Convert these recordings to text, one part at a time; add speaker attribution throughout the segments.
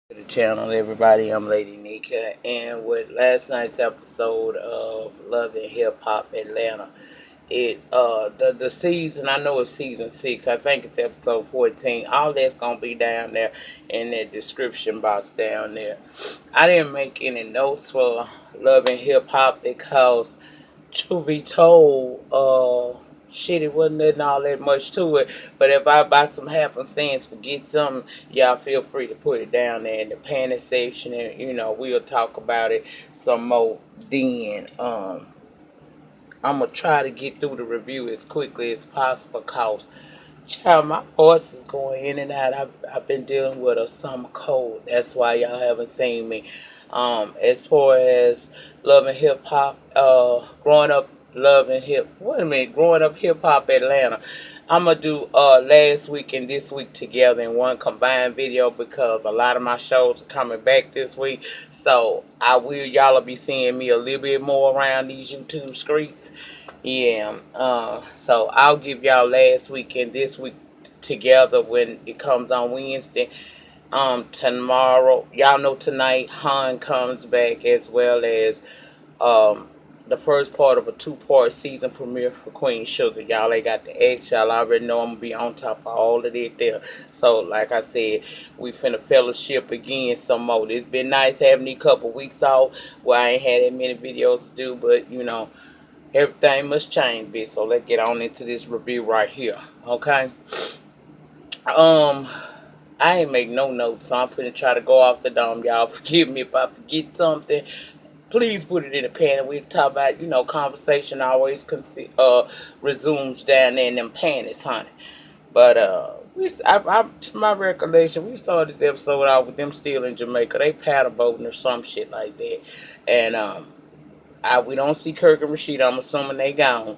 Speaker 1: To the channel, everybody. I'm Lady Nika, and with last night's episode of Love and Hip Hop Atlanta, the season, I know it's season 6. I think it's episode 14. All that's gonna be down there in that description box down there. I didn't make any notes for Love and Hip Hop because, to be told, shit, it wasn't nothing all that much to it. But if I by some happenstance forget something, y'all feel free to put it down there in the panic section, and we'll talk about it some more. Then I'm gonna try to get through the review as quickly as possible, cause child, my voice is going in and out. I've been dealing with a summer cold. That's why y'all haven't seen me. As far as loving hip hop, growing up loving hip. Wait a minute, growing up hip hop Atlanta. I'm gonna do last week and this week together in one combined video because a lot of my shows are coming back this week. So y'all will be seeing me a little bit more around these YouTube streets. Yeah, so I'll give y'all last week and this week together when it comes on Wednesday. Tomorrow, y'all know tonight Han comes back as well as um the first part of a two-part season premiere for Queen Sugar. Y'all ain't got the X. Y'all already know I'm gonna be on top of all of it there. So like I said, we finna fellowship again some more. It's been nice having these couple weeks off where I ain't had that many videos to do, but everything must change, bitch. So let's get on into this review right here. Okay. Um, I ain't make no notes, so I'm finna try to go off the dome. Y'all forgive me if I forget something. Please put it in the pan, and we talk about, conversation always resumes down there in them panties, honey. But to my recollection, we started this episode out with them still in Jamaica. They paddle boating or some shit like that, and we don't see Kirk and Rashida. I'm assuming they gone.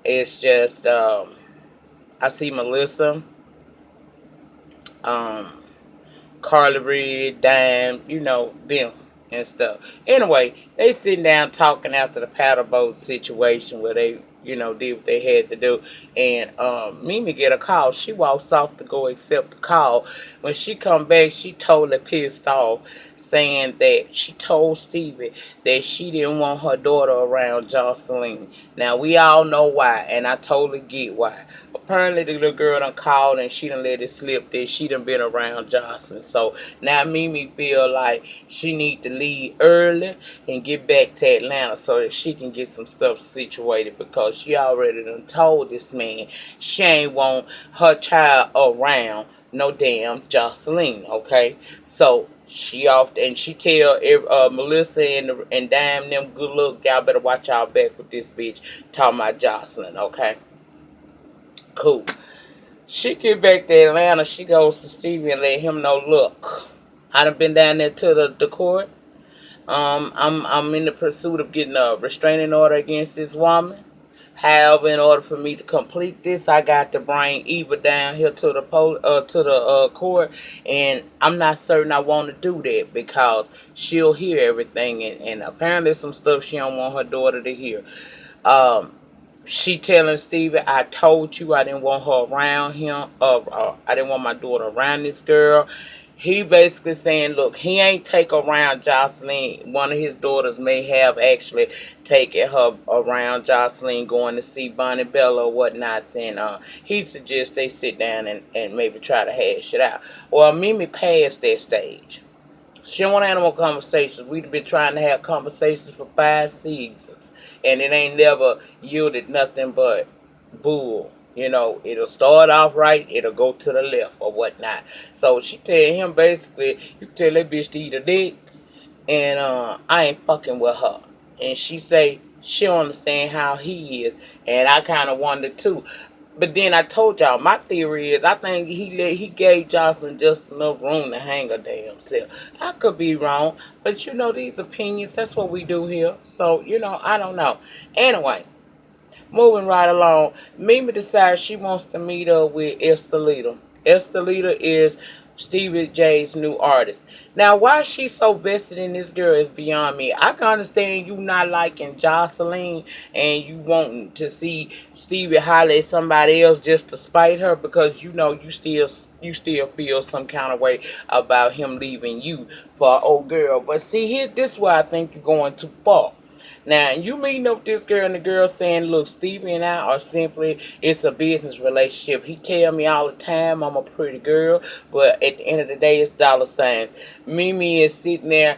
Speaker 1: It's just I see Melissa, um, Carly Reed, Dime, them and stuff. Anyway, they sitting down talking after the paddle boat situation where they, did what they had to do. And Mimi get a call. She walks off to go accept the call. When she come back, she totally pissed off, saying that she told Stevie that she didn't want her daughter around Jocelyn. Now, we all know why, and I totally get why. Apparently, the little girl done called and she done let it slip that she done been around Jocelyn. So now Mimi feel like she need to leave early and get back to Atlanta so that she can get some stuff situated because she already done told this man she ain't want her child around no damn Jocelyn, okay? So she off and she tell Melissa and Dime them, good luck, y'all better watch y'all back with this bitch talking about Jocelyn, okay? Cool. She get back to Atlanta. She goes to Stevie and let him know, look, I done been down there to the court. I'm in the pursuit of getting a restraining order against this woman. However, in order for me to complete this, I got to bring Eva down here to the court, and I'm not certain I want to do that because she'll hear everything, and apparently some stuff she don't want her daughter to hear. Um, she telling Stevie, I told you I didn't want her around him. I didn't want my daughter around this girl. He basically saying, look, he ain't take around Jocelyn. One of his daughters may have actually taken her around Jocelyn, going to see Bonnie Bella or whatnot. And he suggests they sit down and maybe try to hash it out. Well, Mimi passed that stage. She don't want animal conversations. We've been trying to have conversations for 5 seasons, and it ain't never yielded nothing but bull. It'll start off right, it'll go to the left or whatnot. So she tell him basically, you tell that bitch to eat a dick, and I ain't fucking with her. And she say she don't understand how he is, and I kind of wonder too. But then I told y'all my theory is I think he gave Jocelyn just enough room to hang her damn self. I could be wrong, but these opinions, that's what we do here. So I don't know. Anyway, moving right along, Mimi decides she wants to meet up with Estelita. Estelita is Stevie J's new artist. Now, why she's so vested in this girl is beyond me. I can understand you not liking Jocelyn and you wanting to see Stevie holler at somebody else just to spite her because you know you still feel some kind of way about him leaving you for an old girl. But see here, this is why I think you're going too far. Now, you meeting up with this girl and the girl saying, look, Stevie and I are simply, it's a business relationship. He tell me all the time I'm a pretty girl, but at the end of the day, it's dollar signs. Mimi is sitting there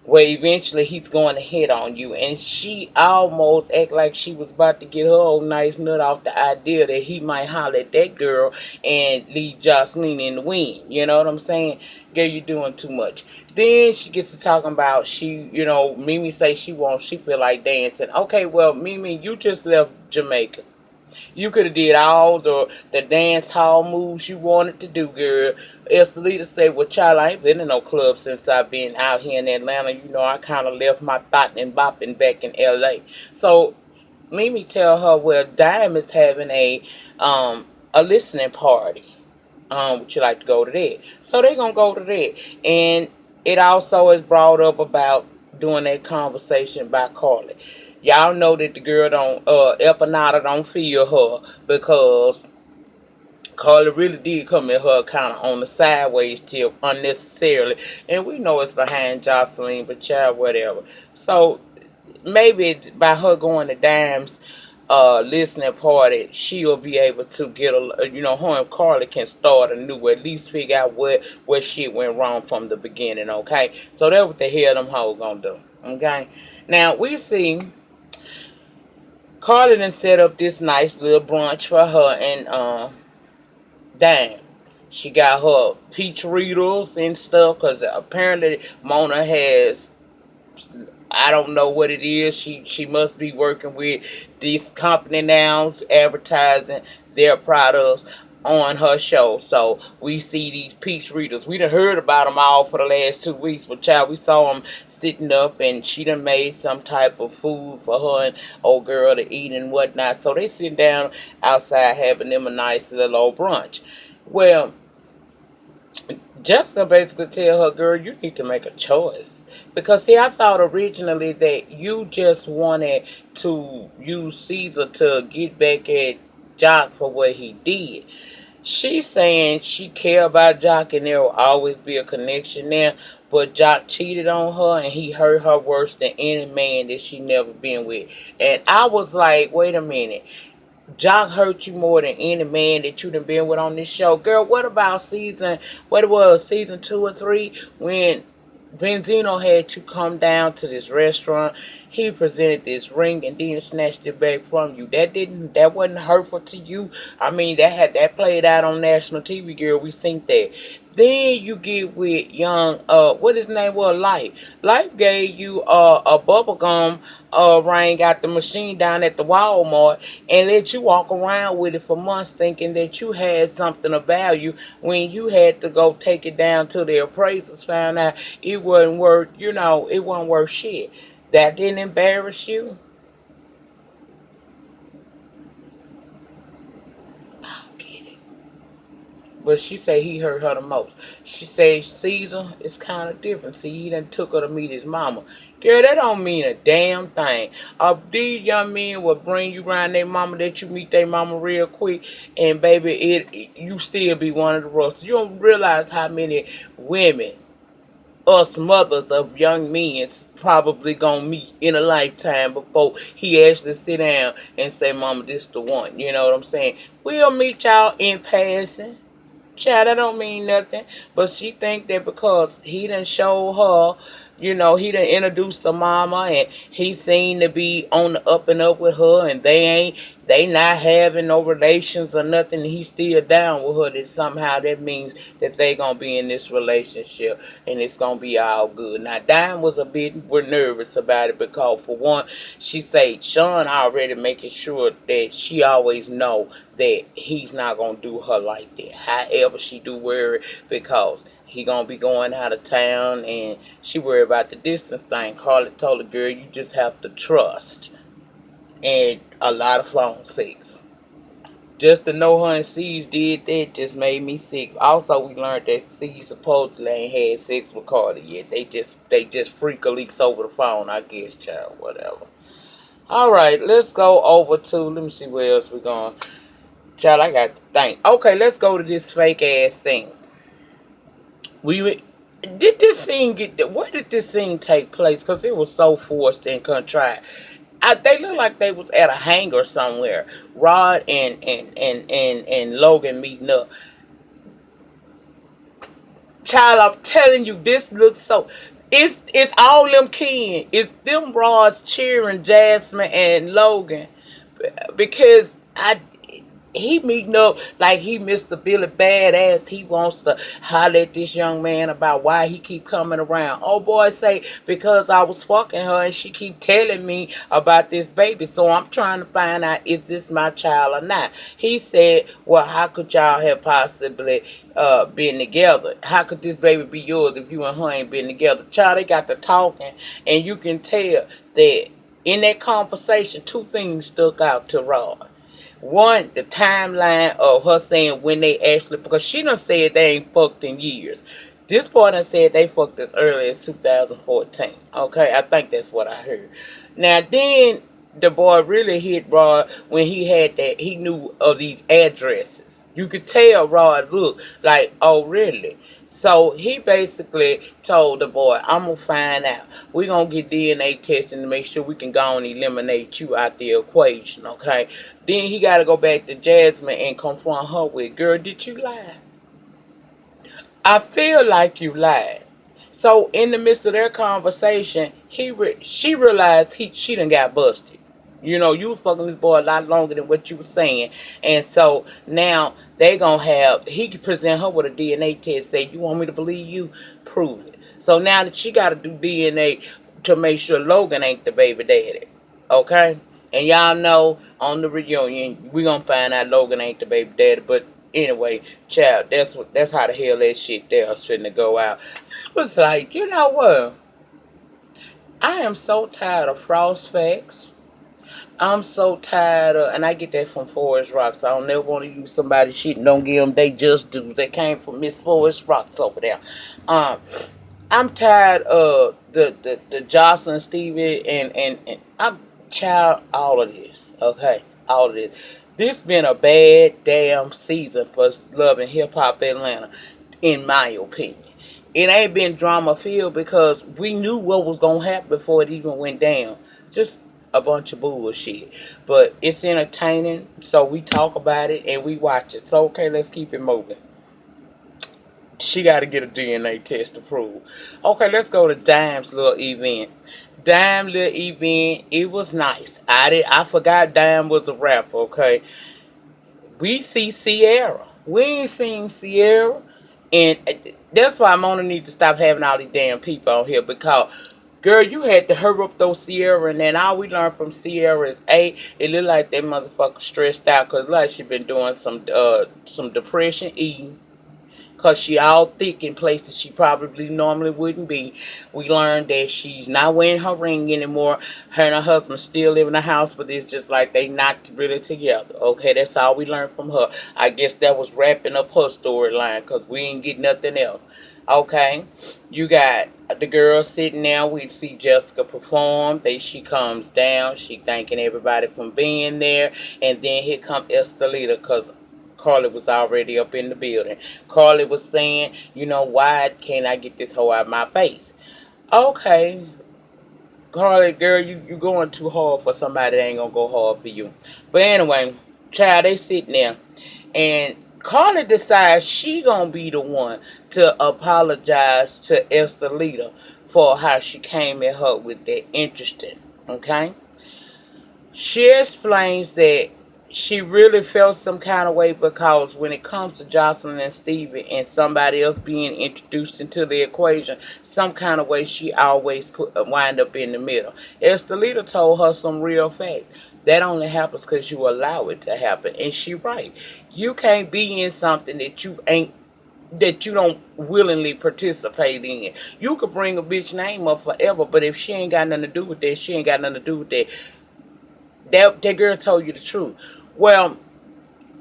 Speaker 1: where eventually he's going to hit on you. And she almost act like she was about to get her old nice nut off the idea that he might holler at that girl and leave Jocelyn in the wind. You know what I'm saying? Girl, you doing too much. Then she gets to talking about Mimi say she feel like dancing. Okay, well, Mimi, you just left Jamaica. You could have did all the dance hall moves you wanted to do, girl. Estelita said, well, child, I ain't been in no club since I've been out here in Atlanta. You know, I kind of left my thought and bopping back in L.A. So Mimi tell her, well, Dime is having a listening party. Would you like to go to that? So they gonna go to that. And it also is brought up about doing that conversation by Carly. Y'all know that the girl don't Empanada don't feel her because Carly really did come at her kind of on the sideways tip unnecessarily. And we know it's behind Jocelyn, but child, whatever. So maybe by her going to Dime's listening party, she'll be able to get her and Carly can start anew, at least figure out where shit went wrong from the beginning, okay? So that's what the hell them hoes gonna do, okay? Now, we see Carly done set up this nice little brunch for her and Dime. She got her peach Riddles and stuff, because apparently Mona has, I don't know what it is. She must be working with this company now, advertising their products on her show. So we see these peach readers. We done heard about them all for the last 2 weeks, but child, we saw them sitting up, and she done made some type of food for her and old girl to eat and whatnot. So they sitting down outside having them a nice little old brunch. Well, Jessica basically tell her, girl, you need to make a choice. Because, see, I thought originally that you just wanted to use Caesar to get back at Jock for what he did. She's saying she care about Jock and there will always be a connection there. But Jock cheated on her and he hurt her worse than any man that she never been with. And I was like, wait a minute. Jock hurt you more than any man that you done been with on this show. Girl, what about season 2 or 3, when Benzino had you come down to this restaurant. He presented this ring and then snatched it back from you. That wasn't hurtful to you. I mean, that played out on national TV, girl. We seen that. Then you get with young what his name was, Life. Life gave you a bubblegum ring out the machine down at the Walmart and let you walk around with it for months thinking that you had something of value when you had to go take it down to the appraisers, found out it wasn't worth shit. That didn't embarrass you? I don't get it. But she say he hurt her the most. She say Caesar is kind of different. See, he done took her to meet his mama. Girl, that don't mean a damn thing. These young men will bring you around their mama, that you meet their mama real quick, and baby, you still be one of the rest. You don't realize how many women, us mothers of young men, probably gonna meet in a lifetime before he actually sit down and say, mama, this the one. You know what I'm saying? We'll meet y'all in passing. Child, that don't mean nothing. But she think that because he done show her, he done introduced the mama and he seemed to be on the up and up with her, and they not having no relations or nothing, and he's still down with her, that somehow that means that they gonna be in this relationship and it's gonna be all good. Now Dime was a bit nervous about it because, for one, she said Sean already making sure that she always know that he's not gonna do her like that. However, she do worry because he gonna be going out of town, and she worry about the distance thing. Carly told the girl, you just have to trust, and a lot of phone sex. Just to know her and C's did that just made me sick. Also, we learned that C supposedly ain't had sex with Carter yet. They just freak leaks over the phone, I guess, child, whatever. All right, let's go over to. Let me see where else we going. Child, I got to think. Okay, let's go to this fake ass scene. We did this scene get? Where did this scene take place? Because it was so forced and contrived. They look like they was at a hangar somewhere. Rod and Logan meeting up. Child, I'm telling you, this looks so. It's all them kin. It's them Rods cheering Jasmine and Logan because he meeting up like he Mr. Billy Badass. He wants to holler at this young man about why he keep coming around. Oh boy say because I was fucking her and she keep telling me about this baby. So I'm trying to find out is this my child or not. He said, well, how could y'all have possibly been together? How could this baby be yours if you and her ain't been together? Child, they got to talking and you can tell that in that conversation, two things stuck out to Rod. One, the timeline of her saying when they actually, because she done said they ain't fucked in years. This boy done said they fucked as early as 2014. Okay, I think that's what I heard. Now then, the boy really hit Rod when he had that, he knew of these addresses. You could tell Rod looked like, oh really? So he basically told the boy, I'm going to find out. We're going to get DNA testing to make sure we can go and eliminate you out the equation, okay? Then he got to go back to Jasmine and confront her with, girl, did you lie? I feel like you lied. So in the midst of their conversation, she realized she done got busted. You know, you was fucking this boy a lot longer than what you were saying. And so now they gonna have, he can present her with a DNA test, say, you want me to believe you? Prove it. So now that she gotta do DNA to make sure Logan ain't the baby daddy. Okay? And y'all know on the reunion, we gonna find out Logan ain't the baby daddy. But anyway, child, that's how the hell that shit there is finna go out. It was like, you know what? I am so tired of frost facts. I'm so tired of, and I get that from Forest Rocks. I don't never want to use somebody's shit and don't give them they just do. They came from Miss Forest Rocks over there. Um, I'm tired of the Jocelyn Stevie and I'm child all of this. Okay, all of this. This been a bad damn season for Love and Hip Hop Atlanta, in my opinion. It ain't been drama filled because we knew what was gonna happen before it even went down. Just a bunch of bullshit. But it's entertaining, so we talk about it and we watch it. So okay, let's keep it moving. She got to get a DNA test to prove. Okay, let's go to Dime's little event. Dime little event, it was nice. I forgot Dime was a rapper. Okay, we see Sierra. We ain't seen Sierra, and that's why Mona need to stop having all these damn people on here because. Girl, you had to hurry up those Sierra, and then all we learned from Sierra is it looked like that motherfucker stressed out, cause like she been doing some depression eating, cause she all thick in places she probably normally wouldn't be. We learned that she's not wearing her ring anymore. Her and her husband still live in the house, but it's just like they not really together. Okay, that's all we learned from her. I guess that was wrapping up her storyline, cause we ain't get nothing else. Okay, you got the girl sitting there. We see Jessica perform. She comes down. She thanking everybody for being there, and then here come Estelita, cause Carly was already up in the building. Carly was saying, you know, why can't I get this hoe out of my face? Okay, Carly, girl, you going too hard for somebody that ain't gonna go hard for you. But anyway, child, they sitting there. And Carly decides she gonna be the one to apologize to Estelita for how she came at her with that interesting. Okay? She explains that she really felt some kind of way because when it comes to Jocelyn and Stevie and somebody else being introduced into the equation, some kind of way she always wind up in the middle. Estelita told her some real facts. That only happens because you allow it to happen. And she right. You can't be in something that you don't willingly participate in. You could bring a bitch name up forever, but if she ain't got nothing to do with that, she ain't got nothing to do with that. That girl told you the truth. Well,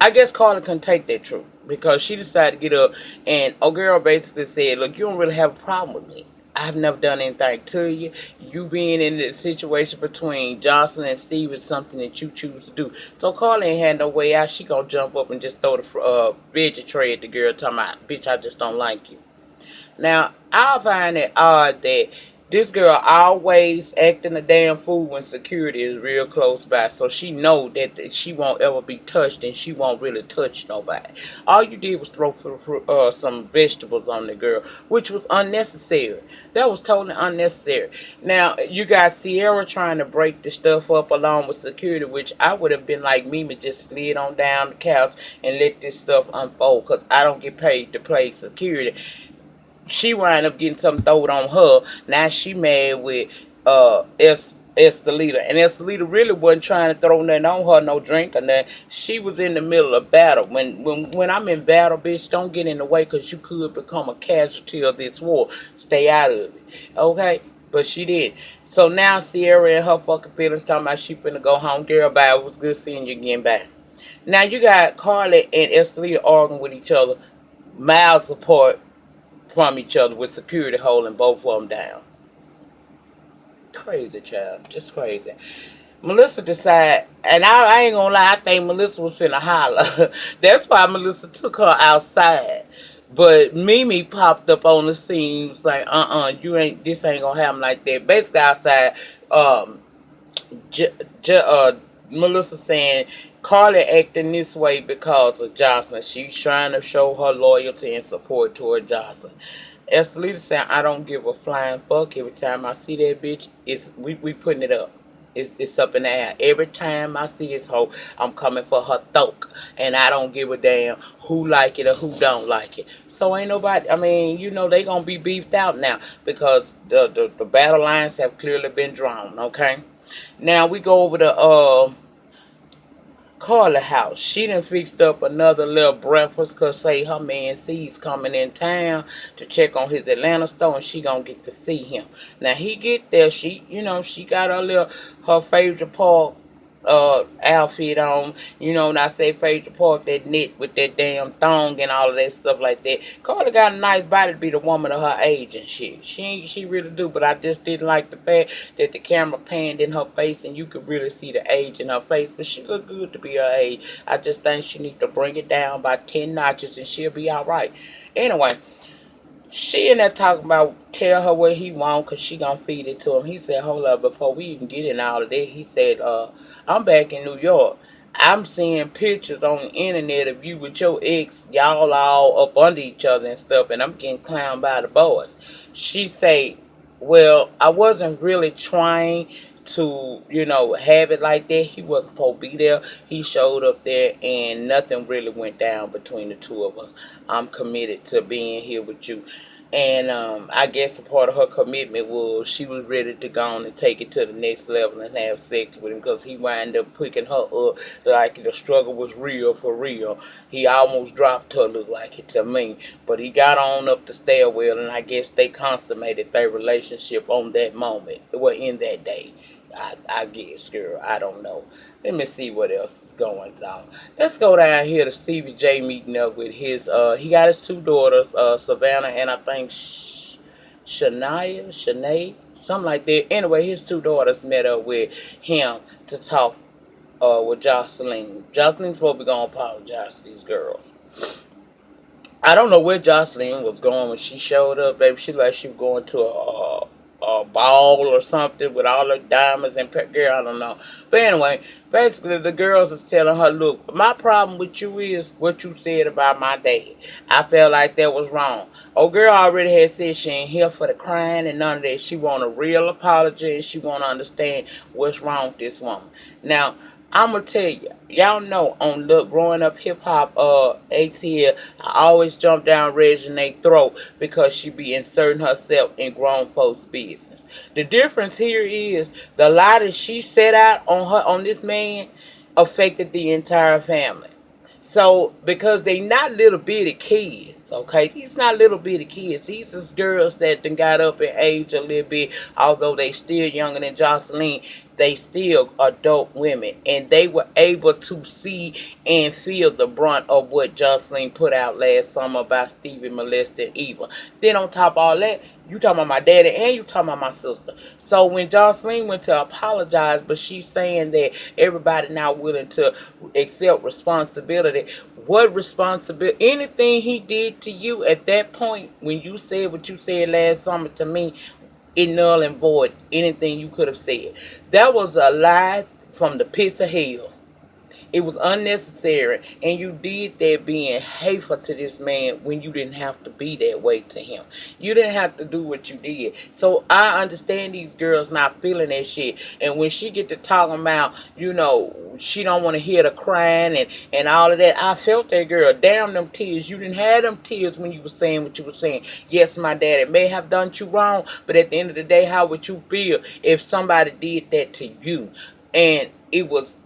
Speaker 1: I guess Carla couldn't take that truth because she decided to get up, and old girl basically said, "Look, you don't really have a problem with me. I've never done anything to you. You being in the situation between Johnson and Steve is something that you choose to do." So Carla ain't had no way out. She gonna jump up and just throw the veggie tray at the girl, talking about, "Bitch, I just don't like you." Now, I find it odd that this girl always acting a damn fool when security is real close by. So she know that she won't ever be touched and she won't really touch nobody. All you did was throw some vegetables on the girl, which was unnecessary. That was totally unnecessary. Now, you got Sierra trying to break the stuff up along with security, which I would have been like Mimi, just slid on down the couch and let this stuff unfold because I don't get paid to play security. She wind up getting something thrown on her. Now she mad with Estelita. And Estelita really wasn't trying to throw nothing on her, no drink or nothing. She was in the middle of battle. When I'm in battle, bitch, don't get in the way because you could become a casualty of this war. Stay out of it. Okay? But she did. So now Sierra and her fucking feelings talking about she finna go home. Girl, bye. It was good seeing you again. Bye. Now you got Carly and Estelita arguing with each other miles apart from each other with security holding both of them down. Crazy, child. Just crazy. Melissa decided, and I ain't gonna lie, I think Melissa was finna holler. That's why Melissa took her outside. But Mimi popped up on the scene, was like, this ain't gonna happen like that. Basically outside, um, J- J- Melissa saying Carly acting this way because of Jocelyn. She's trying to show her loyalty and support toward Jocelyn. Estelita saying, "I don't give a flying fuck. Every time I see that bitch, we putting it up. It's up in the air. Every time I see this hoe, I'm coming for her throat. And I don't give a damn who like it or who don't like it. So ain't nobody, I mean, they going to be beefed out now because the battle lines have clearly been drawn, okay? Now we go over to Carla house. She done fixed up another little breakfast because say her man C's coming in town to check on his Atlanta store and she gonna get to see him. Now he get there, she got her favorite part outfit on, and I say favorite part, that knit with that damn thong and all of that stuff like that. Carla got a nice body to be the woman of her age and shit. She really do, but I just didn't like the fact that the camera panned in her face and you could really see the age in her face. But she look good to be her age. I just think she need to bring it down by 10 notches and she'll be alright. Anyway, she in there talking about tell her what he want because she gonna feed it to him. He said, hold up, before we even get in all of that, he said, I'm back in New York. I'm seeing pictures on the internet of you with your ex, y'all all up under each other and stuff, and I'm getting clowned by the boys. She say, well, I wasn't really trying to, have it like that. He wasn't supposed to be there. He showed up there and nothing really went down between the two of us. I'm committed to being here with you. And I guess a part of her commitment was she was ready to go on and take it to the next level and have sex with him because he wound up picking her up like the struggle was real for real. He almost dropped her, looked like it to me. But he got on up the stairwell and I guess they consummated their relationship on that moment. Well, in that day. I guess, girl. I don't know. Let me see what else is going on. Let's go down here to Stevie J meeting up with he got his two daughters, Savannah and I think Shanae, something like that. Anyway, his two daughters met up with him to talk with Jocelyn. Jocelyn's supposed to be going to apologize to these girls. I don't know where Jocelyn was going when she showed up, baby. She like she was going to a ball or something with all the diamonds and girl, I don't know. But anyway, basically the girls is telling her, look, my problem with you is what you said about my dad. I felt like that was wrong. Oh, girl already had said she ain't here for the crying and none of that. She want a real apology and she want to understand what's wrong with this woman. Now, I'm gonna tell you, y'all know on Look Growing Up Hip Hop ATL, I always jump down Reginae's throat because she be inserting herself in grown folks' business. The difference here is the lie that she set out on this man affected the entire family. So, because they not little bitty kids, okay? These not little bitty kids. These is girls that done got up in age a little bit, although they still younger than Jocelyn. they still adult women, and they were able to see and feel the brunt of what Jocelyn put out last summer about Stevie molesting Eva. Then on top of all that, you talking about my daddy and you talking about my sister. So when Jocelyn went to apologize, but she's saying that everybody now willing to accept responsibility. What responsibility? Anything he did to you at that point when you said what you said last summer to me, it null and void anything you could have said. That was a lie from the pits of hell. It was unnecessary, and you did that being hateful to this man when you didn't have to be that way to him. You didn't have to do what you did. So I understand these girls not feeling that shit. And when she get to talking about, she don't want to hear the crying and all of that, I felt that girl. Damn them tears. You didn't have them tears when you were saying what you were saying. Yes, my daddy may have done you wrong, but at the end of the day, how would you feel if somebody did that to you? And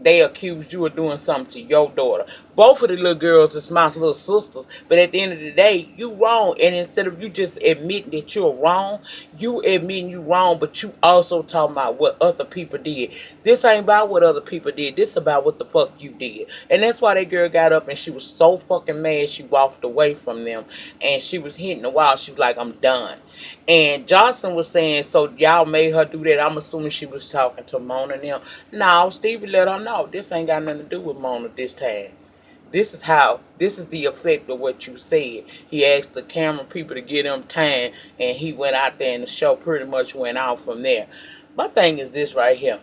Speaker 1: they accused you of doing something to your daughter. Both of the little girls is my little sisters, but at the end of the day, you wrong. And instead of you just admitting that you're wrong, you admitting you wrong, but you also talking about what other people did. This ain't about what other people did. This about what the fuck you did. And that's why that girl got up and she was so fucking mad she walked away from them. And she was hitting the wall. She was like, I'm done. And Johnson was saying, so y'all made her do that. I'm assuming she was talking to Mona and them. No, Stevie let her know. This ain't got nothing to do with Mona this time. This is the effect of what you said. He asked the camera people to give him time, and he went out there and the show pretty much went out from there. My thing is this right here.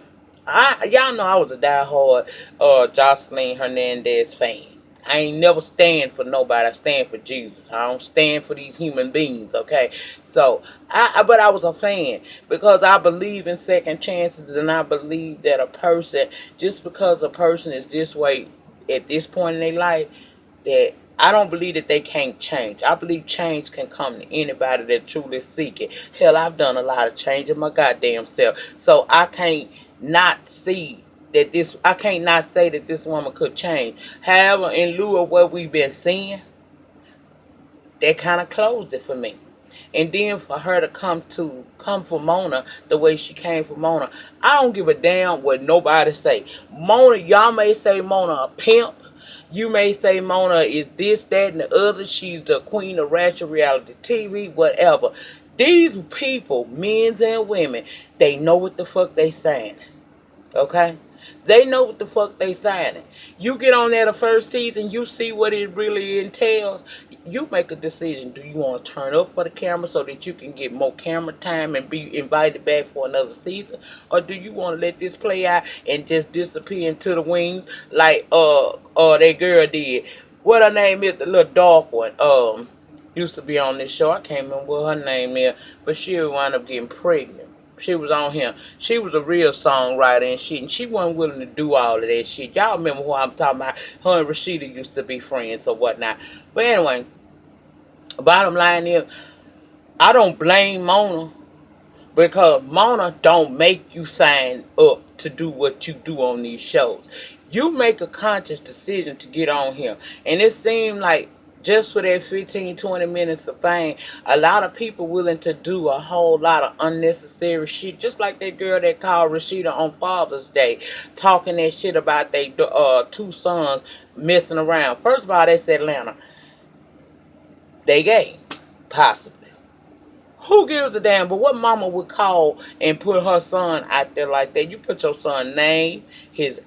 Speaker 1: Y'all know I was a diehard Jocelyn Hernandez fan. I ain't never stand for nobody. I stand for Jesus. I don't stand for these human beings, okay? So, but I was a fan because I believe in second chances, and I believe that a person, just because a person is this way at this point in their life, that I don't believe that they can't change. I believe change can come to anybody that truly seek it. Hell, I've done a lot of change in my goddamn self. So I can't not see that I can't not say that this woman could change. However, in lieu of what we've been seeing, that kind of closed it for me. And then for her to come for Mona the way she came for Mona, I don't give a damn what nobody say. Mona, y'all may say Mona a pimp. You may say Mona is this, that, and the other. She's the queen of ratchet reality TV, whatever. These people, men and women, they know what the fuck they saying. Okay? They know what the fuck they signing. You get on there the first season, you see what it really entails. You make a decision. Do you want to turn up for the camera so that you can get more camera time and be invited back for another season? Or do you want to let this play out and just disappear into the wings like that girl did? What her name is, the little dark one. Used to be on this show. I can't remember what her name is, but she wound up getting pregnant. She was on here. She was a real songwriter and shit, and she wasn't willing to do all of that shit. Y'all remember who I'm talking about? Her and Rashida used to be friends or whatnot. But anyway, bottom line is, I don't blame Mona because Mona don't make you sign up to do what you do on these shows. You make a conscious decision to get on here. And it seemed like just for that 15, 20 minutes of fame, a lot of people willing to do a whole lot of unnecessary shit. Just like that girl that called Rashida on Father's Day, talking that shit about their two sons messing around. First of all, that's Atlanta. They gay, possibly. Who gives a damn? But what mama would call and put her son out there like that? You put your son's name, his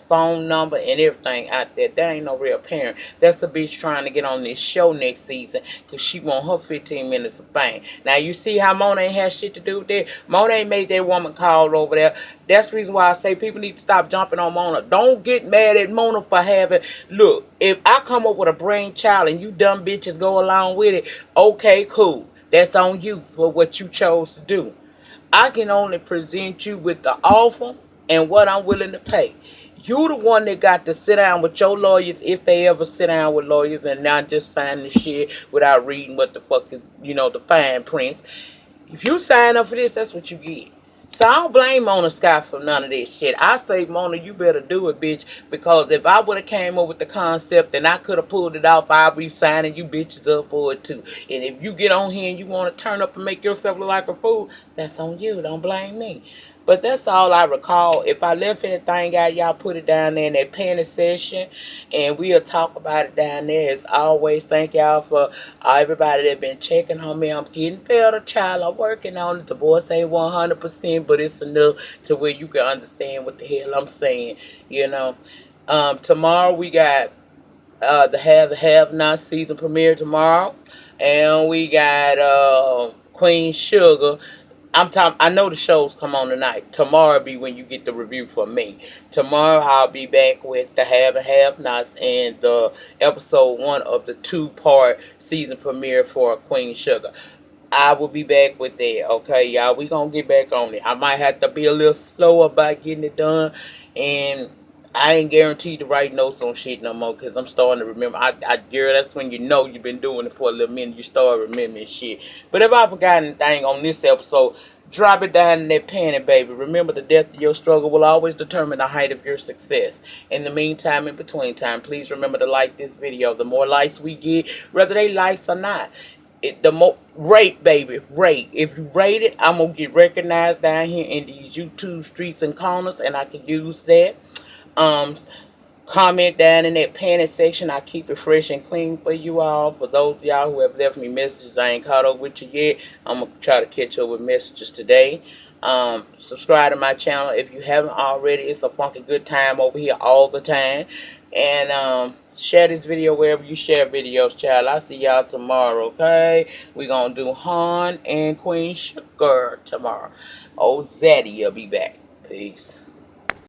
Speaker 1: phone number, and everything out there. That ain't no real parent. That's a bitch trying to get on this show next season because she want her 15 minutes of fame. Now, you see how Mona ain't had shit to do with that? Mona ain't made that woman call over there. That's the reason why I say people need to stop jumping on Mona. Don't get mad at Mona for having... Look, if I come up with a brainchild and you dumb bitches go along with it, okay, cool. That's on you for what you chose to do. I can only present you with the offer and what I'm willing to pay. You the one that got to sit down with your lawyers if they ever sit down with lawyers and not just sign the shit without reading what the fuck is, the fine prints. If you sign up for this, that's what you get. So I don't blame Mona Scott for none of this shit. I say, Mona, you better do it, bitch. Because if I would have came up with the concept and I could have pulled it off, I'll be signing you bitches up for it too. And if you get on here and you want to turn up and make yourself look like a fool, that's on you. Don't blame me. But that's all I recall. If I left anything out, y'all put it down there in that panel session, and we'll talk about it down there. As always, thank y'all for everybody that been checking on me. I'm getting better, child. I'm working on it. The voice ain't 100%, but it's enough to where you can understand what the hell I'm saying. You know. Tomorrow we got the have not season premiere tomorrow, and we got Queen Sugar. I'm talking. I know the shows come on tonight. Tomorrow be when you get the review from me. Tomorrow I'll be back with the have and have nots and the episode one of the 2-part season premiere for Queen Sugar. I will be back with that. Okay, y'all. We gonna get back on it. I might have to be a little slower about getting it done, and I ain't guaranteed to write notes on shit no more because I'm starting to remember. Girl, that's when you know you've been doing it for a little minute. You start remembering shit. But if I forgot anything on this episode, drop it down in that panic, baby. Remember, the depth of your struggle will always determine the height of your success. In the meantime, in between time, please remember to like this video. The more likes we get, whether they likes or not, the more rate, baby, rate. If you rate it, I'm gonna get recognized down here in these YouTube streets and corners, and I can use that. Um, Comment down in that panic section. I keep it fresh and clean for you all. For those of y'all who have left me messages, I ain't caught up with you yet. I'm gonna try to catch up with messages today. Subscribe to my channel if you haven't already. It's a funky good time over here all the time. And share this video wherever you share videos, child. I'll see y'all tomorrow, okay? We're gonna do Han and Queen Sugar tomorrow. Oh, Zaddy will be back. Peace.